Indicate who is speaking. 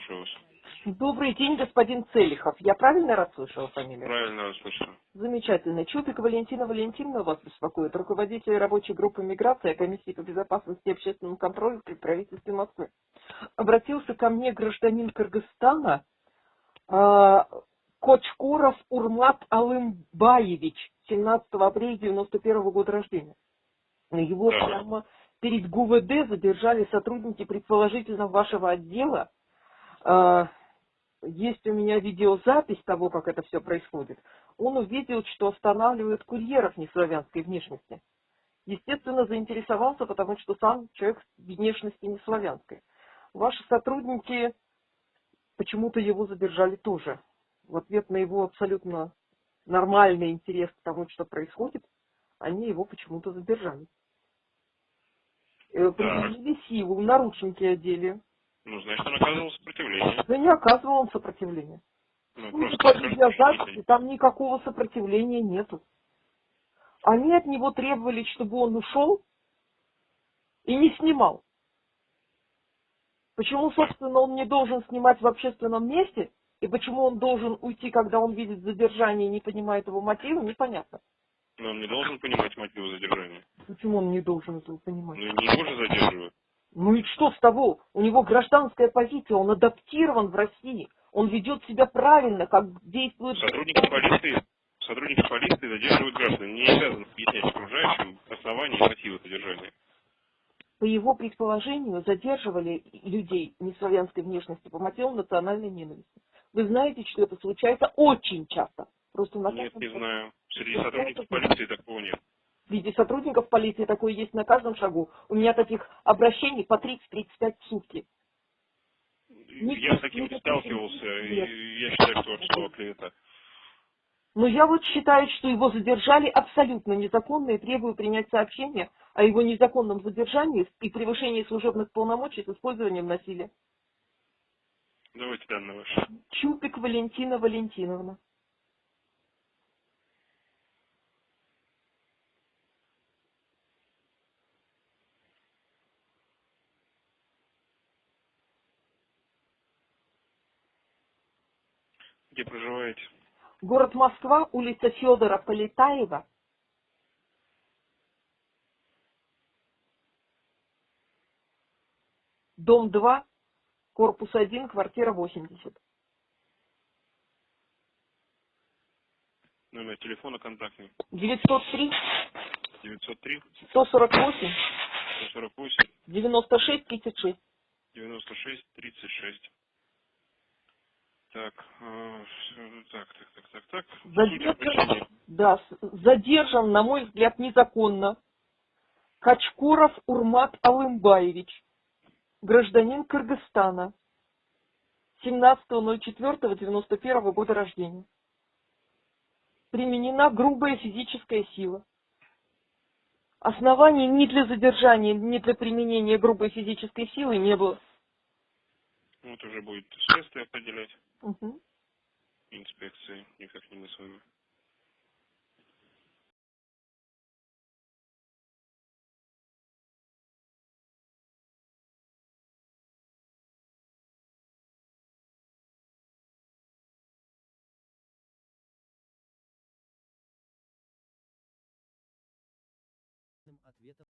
Speaker 1: слушаю вас.
Speaker 2: Добрый день, господин Целихов. Я правильно расслышала фамилию?
Speaker 1: Правильно расслышал.
Speaker 2: Замечательно. Чупик Валентина Валентиновна вас беспокоит, руководитель рабочей группы миграции Комиссии по безопасности и общественному контролю при правительстве Москвы. Обратился ко мне гражданин Кыргызстана Кочкуров Урмат Алымбаевич, 17 апреля 91 года рождения. Его
Speaker 1: Да.
Speaker 2: прямо перед ГУВД задержали сотрудники, предположительно, вашего отдела. Есть у меня видеозапись того, как это все происходит. Он увидел, что останавливают курьеров неславянской внешности. Естественно, заинтересовался, потому что сам человек внешности неславянской. Ваши сотрудники почему-то его задержали тоже. В ответ на его абсолютно нормальный интерес к тому, что происходит, они его почему-то задержали. Применили силу, наручники одели.
Speaker 1: Ну, значит, он оказывал сопротивление.
Speaker 2: Да не оказывал он сопротивления.
Speaker 1: Ну,
Speaker 2: Судя
Speaker 1: просто
Speaker 2: по
Speaker 1: скажите,
Speaker 2: видеозаписи, там никакого сопротивления нету. Они от него требовали, чтобы он ушел и не снимал. Почему, собственно, он не должен снимать в общественном месте, и почему он должен уйти, когда он видит задержание и не понимает его мотива, непонятно.
Speaker 1: но он не должен понимать мотивы задержания.
Speaker 2: Почему он не должен этого понимать?
Speaker 1: Ну, не его же задерживают.
Speaker 2: Ну и что с того? У него гражданская позиция, он адаптирован в России. Он ведет себя правильно, как действует...
Speaker 1: Сотрудники полиции задерживают граждан. Не обязаны объяснять окружающим основания и мотивы задержания.
Speaker 2: По его предположению, задерживали людей неславянской внешности по мотивам национальной ненависти. Вы знаете, что это случается очень часто. Просто
Speaker 1: Нет, не знаю. Среди сотрудников полиции такого нет.
Speaker 2: Среди сотрудников полиции такое есть на каждом шагу. У меня таких обращений по 30-35 в сутки.
Speaker 1: Я с таким не сталкивался, и я считаю, что это слово клевета.
Speaker 2: Но я вот считаю, что его задержали абсолютно незаконно и требую принять сообщение о его незаконном задержании и превышении служебных полномочий с использованием насилия.
Speaker 1: Давайте данные ваши.
Speaker 2: Чупик Валентина Валентиновна.
Speaker 1: Где проживаете?
Speaker 2: Город Москва, улица Федора Полетаева, дом 2, корпус 1, квартира 80.
Speaker 1: Номер телефона контактный.
Speaker 2: 903
Speaker 1: 903
Speaker 2: 148
Speaker 1: 148
Speaker 2: 96 36.
Speaker 1: 96 36. Так, так.
Speaker 2: Задержан, на мой взгляд, незаконно. Кочкуров Урмат Алымбаевич, гражданин Кыргызстана, 17.04.91 года рождения. Применена грубая физическая сила. Оснований ни для задержания, ни для применения грубой физической силы не было.
Speaker 1: Вот уже будет следствие определять.
Speaker 2: Угу.
Speaker 1: Инспекции, никак не мы с вами.
Speaker 3: ответом